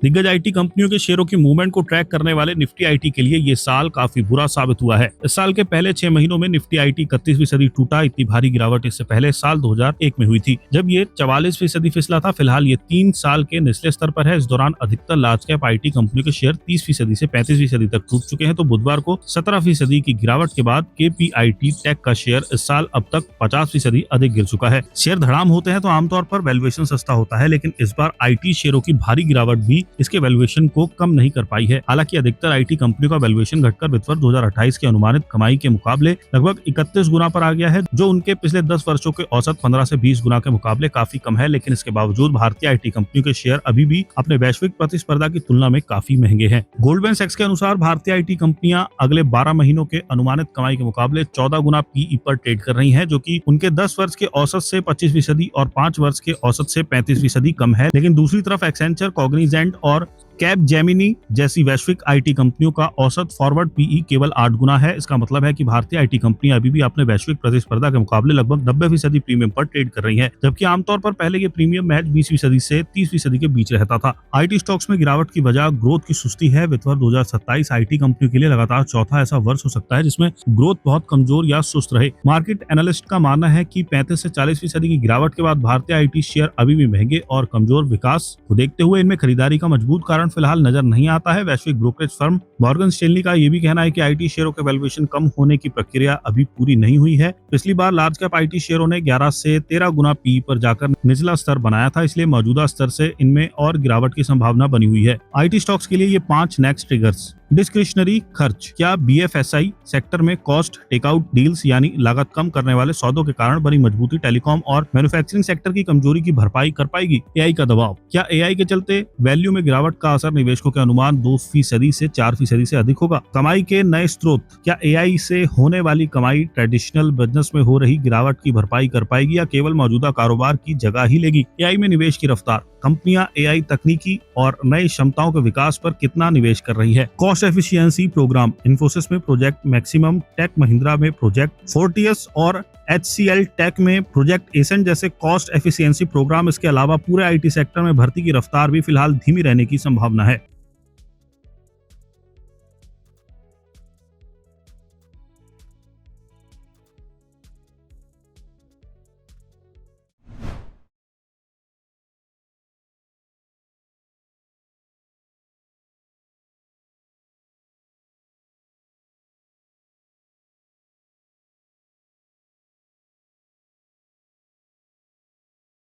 दिग्गज आईटी कंपनियों के शेयरों की मूवमेंट को ट्रैक करने वाले निफ्टी आईटी के लिए ये साल काफी बुरा साबित हुआ है। इस साल के पहले 6 महीनों में निफ्टी आईटी 31% टूटा। इतनी भारी गिरावट इससे पहले साल 2001 में हुई थी, जब ये 44% फिसला था। फिलहाल ये 3 साल के निचले स्तर पर है। इस दौरान अधिकतर लार्ज कैप आईटी कंपनियों के शेयर 30% से 35% तक टूट चुके हैं। तो बुधवार को 17% की गिरावट के बाद केपीआईटी टेक का शेयर इस साल अब तक 50% अधिक गिर चुका है। शेयर धड़ाम होते हैं तो आमतौर पर वैल्यूएशन सस्ता होता है, लेकिन इस बार आईटी शेयरों की भारी गिरावट भी इसके वैल्यूएशन को कम नहीं कर पाई है। हालांकि अधिकतर आईटी कंपनियों का वैल्यूएशन घटकर वित्त वर्ष 2028 की अनुमानित कमाई के मुकाबले लगभग 31 गुना पर आ गया है, जो उनके पिछले 10 वर्षों के औसत 15 से 20 गुना के मुकाबले काफी कम है। लेकिन इसके बावजूद भारतीय आईटी कंपनियों के शेयर अभी भी अपने वैश्विक प्रतिस्पर्धा की तुलना में काफी महंगे हैं। गोल्डमैन सैक्स के अनुसार भारतीय आईटी कंपनियां अगले 12 महीनों के अनुमानित कमाई के मुकाबले 14 गुना पीई पर ट्रेड कर रही हैं, जो कि उनके 10 वर्ष के औसत से 25% और 5 वर्ष के औसत से 35% कम है। लेकिन दूसरी तरफ एक्सेंचर, कॉग्निजेंट और कैपजेमिनी जैसी वैश्विक आईटी कंपनियों का औसत फॉरवर्ड पीई केवल 8 गुना है। इसका मतलब है कि भारतीय आईटी कंपनियां अभी भी अपने वैश्विक प्रतिस्पर्धा के मुकाबले लगभग 90% प्रीमियम पर ट्रेड कर रही हैं, जबकि आमतौर पर पहले ये प्रीमियम महज 20% से 30% के बीच रहता था। आईटी स्टॉक्स में गिरावट की वजह ग्रोथ की सुस्ती है। वित्त वर्ष 2027 आईटी कंपनियों के लिए लगातार चौथा ऐसा वर्ष हो सकता है जिसमें ग्रोथ बहुत कमजोर या सुस्त रहे। मार्केट एनालिस्ट का मानना है कि 35 से 40% की गिरावट के बाद भारतीय आईटी शेयर अभी भी महंगे और कमजोर विकास को देखते हुए इनमें खरीदारी का मजबूत कारण फिलहाल नजर नहीं आता है। वैश्विक ब्रोकरेज फर्म मॉर्गन स्टैनली का यह भी कहना है कि आईटी शेयरों के वैल्यूएशन कम होने की प्रक्रिया अभी पूरी नहीं हुई है। पिछली बार लार्ज कैप आईटी शेयरों ने 11 से 13 गुना पी पर जाकर निचला स्तर बनाया था, इसलिए मौजूदा स्तर से इनमें और गिरावट की संभावना बनी हुई है। आईटी स्टॉक्स के लिए ये 5 नेक्स्ट ट्रिगर्स। डिस्क्रिशनरी खर्च। क्या बीएफएसआई सेक्टर में कॉस्ट टेकआउट डील्स यानी लागत कम करने वाले सौदों के कारण बनी मजबूती टेलीकॉम और मैन्युफैक्चरिंग सेक्टर की कमजोरी की भरपाई कर पाएगी? एआई का दबाव। क्या एआई के चलते वैल्यू में गिरावट का असर निवेशकों के अनुमान 2% से 4% से अधिक होगा? कमाई के नए स्रोत। क्या एआई से होने वाली कमाई ट्रेडिशनल बिजनेस में हो रही गिरावट की भरपाई कर पाएगी या केवल मौजूदा कारोबार की जगह ही लेगी? एआई में निवेश की रफ्तार। कंपनियां एआई तकनीकी और नई क्षमताओं के विकास पर कितना निवेश कर रही है? Cost efficiency programme. इन्फोसिस में प्रोजेक्ट मैक्सिमम, टेक महिंद्रा में प्रोजेक्ट फोर्टियस और HCL टेक में प्रोजेक्ट एसेंट जैसे कॉस्ट एफिशिएंसी प्रोग्राम। इसके अलावा पूरे आईटी सेक्टर में भर्ती की रफ्तार भी फिलहाल धीमी रहने की संभावना है।